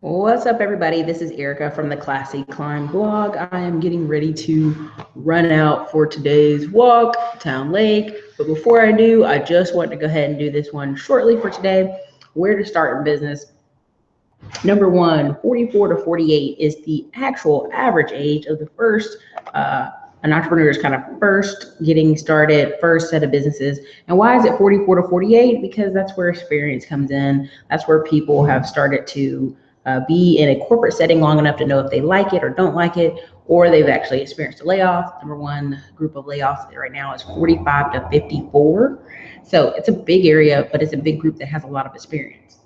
What's up, everybody? This is Erica from the Classy Climb blog. I am getting ready to run out for today's walk, Town Lake. But before I do, I just want to go ahead and do this one shortly for today. Where to start in business. Number one, 44 to 48 is the actual average age of the first an entrepreneur's kind of first getting started, first set of businesses. And why is it 44 to 48? Because that's where experience comes in. That's where people have started to be in a corporate setting long enough to know if they like it or don't like it, or they've actually experienced a layoff. Number one group of layoffs right now is 45 to 54. So it's a big area, but it's a big group that has a lot of experience.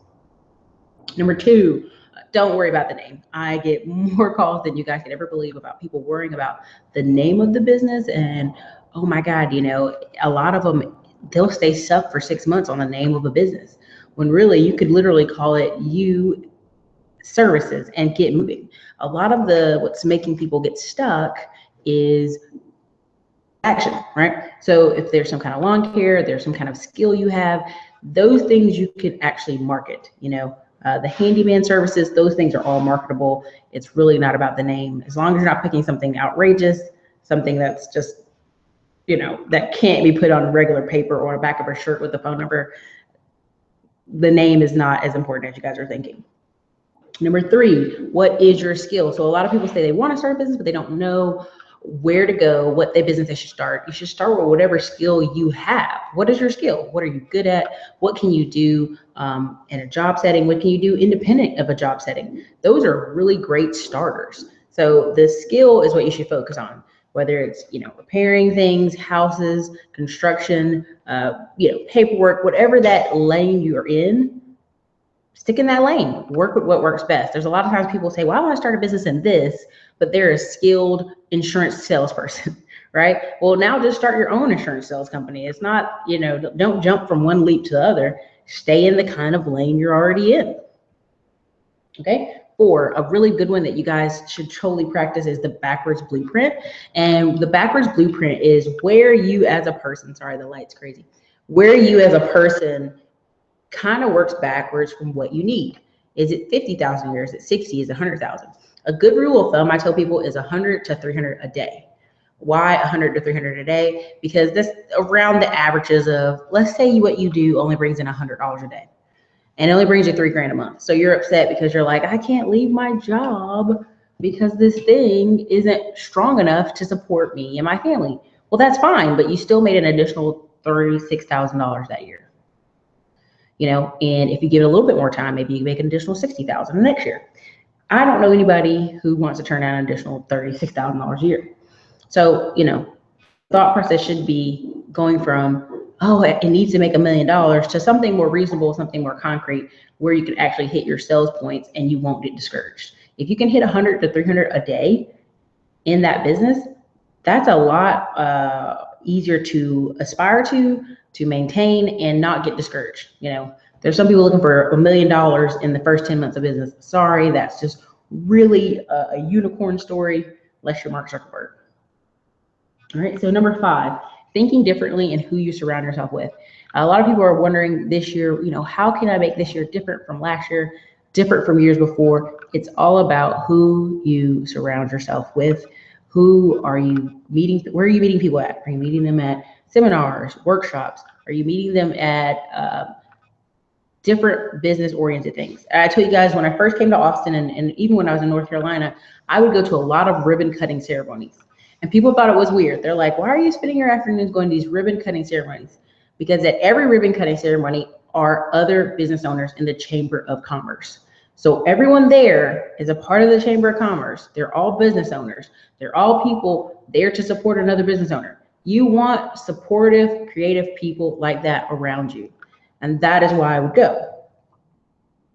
Number two, don't worry about the name. I get more calls than you guys could ever believe about people worrying about the name of the business. And oh my God, a lot of them, they'll stay stuck for 6 months on the name of a business when really you could literally call it You Services and get moving. A lot of what's making people get stuck is action, right? So if there's some kind of lawn care, there's some kind of skill you have, those things you can actually market. The handyman services, those things are all marketable. It's really not about the name. As long as you're not picking something outrageous, something that's just, that can't be put on regular paper or on the back of a shirt with a phone number, the name is not as important as you guys are thinking. Number three, what is your skill? So a lot of people say they want to start a business, but they don't know where to go, what their business they should start. You should start with whatever skill you have. What is your skill? What are you good at? What can you do in a job setting? What can you do independent of a job setting? Those are really great starters. So the skill is what you should focus on, whether it's, repairing things, houses, construction, paperwork, whatever that lane you're in. Stick in that lane, work with what works best. There's a lot of times people say, well, I want to start a business in this, but they're a skilled insurance salesperson, right? Well, now just start your own insurance sales company. It's not, don't jump from one leap to the other. Stay in the kind of lane you're already in. Okay. Four, a really good one that you guys should totally practice is the backwards blueprint. And the backwards blueprint is where you as a person, sorry, the light's crazy, where you as a person kind of works backwards from what you need. Is it 50,000 a year? Is it 60? Is it 100,000? A good rule of thumb I tell people is 100 to 300 a day. Why 100 to 300 a day? Because that's around the averages of, let's say what you do only brings in $100 a day and it only brings you $3,000 a month. So you're upset because you're like, I can't leave my job because this thing isn't strong enough to support me and my family. Well, that's fine, but you still made an additional $36,000 that year. And if you give it a little bit more time, maybe you can make an additional $60,000 next year. I don't know anybody who wants to turn down an additional $36,000 a year. So, thought process should be going from, oh, it needs to make $1 million to something more reasonable, something more concrete, where you can actually hit your sales points and you won't get discouraged. If you can hit 100 to 300 a day in that business, that's a lot easier to aspire to maintain and not get discouraged. There's some people looking for $1 million in the first 10 months of business. Sorry, that's just really a unicorn story, unless you're Mark Zuckerberg. All right, so number five, thinking differently and who you surround yourself with. A lot of people are wondering this year, how can I make this year different from last year, different from years before? It's all about who you surround yourself with. Who are you meeting? Where are you meeting people at? Are you meeting them at seminars, workshops? Are you meeting them at different business-oriented things? I tell you guys, when I first came to Austin and even when I was in North Carolina, I would go to a lot of ribbon cutting ceremonies. And people thought it was weird. They're like, why are you spending your afternoons going to these ribbon cutting ceremonies? Because at every ribbon cutting ceremony are other business owners in the Chamber of Commerce. So everyone there is a part of the Chamber of Commerce. They're all business owners. They're all people there to support another business owner. You want supportive, creative people like that around you. And that is why I would go.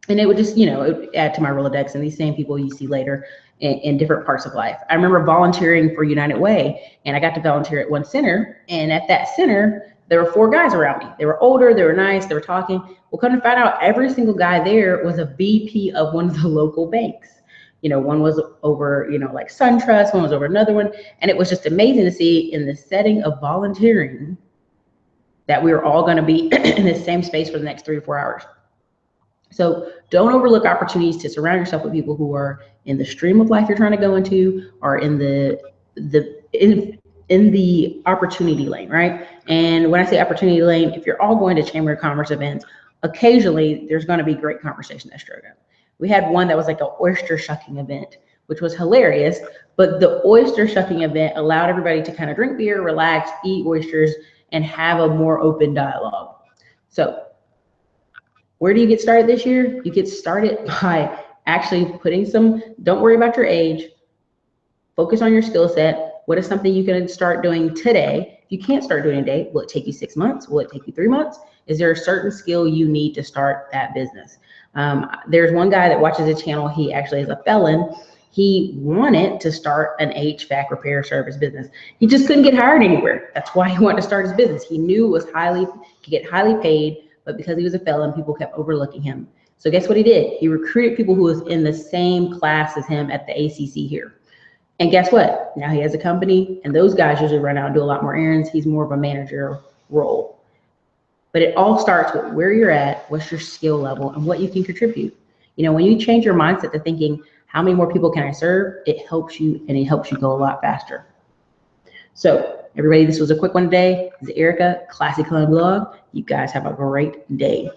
And it would just, it would add to my Rolodex and these same people you see later in different parts of life. I remember volunteering for United Way, and I got to volunteer at one center. And at that center, there were 4 guys around me. They were older, they were nice, they were talking. Well, come to find out, every single guy there was a VP of one of the local banks. One was over, like SunTrust, one was over another one. And it was just amazing to see in the setting of volunteering that we were all going to be in the same space for the next 3 to 4 hours. So don't overlook opportunities to surround yourself with people who are in the stream of life you're trying to go into, or in the opportunity lane, right? And when I say opportunity lane, if you're all going to Chamber of Commerce events, occasionally there's going to be great conversation that stroke up. We had one that was like an oyster shucking event, which was hilarious. But the oyster shucking event allowed everybody to kind of drink beer, relax, eat oysters, and have a more open dialogue. So where do you get started this year? You get started by actually don't worry about your age, focus on your skill set. What is something you can start doing today? If you can't start doing today, will it take you 6 months? Will it take you 3 months? Is there a certain skill you need to start that business? There's one guy that watches a channel, he actually is a felon. He wanted to start an HVAC repair service business. He just couldn't get hired anywhere. That's why he wanted to start his business. He knew it was could get highly paid, but because he was a felon, people kept overlooking him. So guess what he did? He recruited people who was in the same class as him at the ACC here. And guess what? Now he has a company, and those guys usually run out and do a lot more errands. He's more of a manager role. But it all starts with where you're at, what's your skill level, and what you can contribute. You know, when you change your mindset to thinking, how many more people can I serve? It helps you, and it helps you go a lot faster. So everybody, this was a quick one today. This is Erica, Classy Climb Blog. You guys have a great day.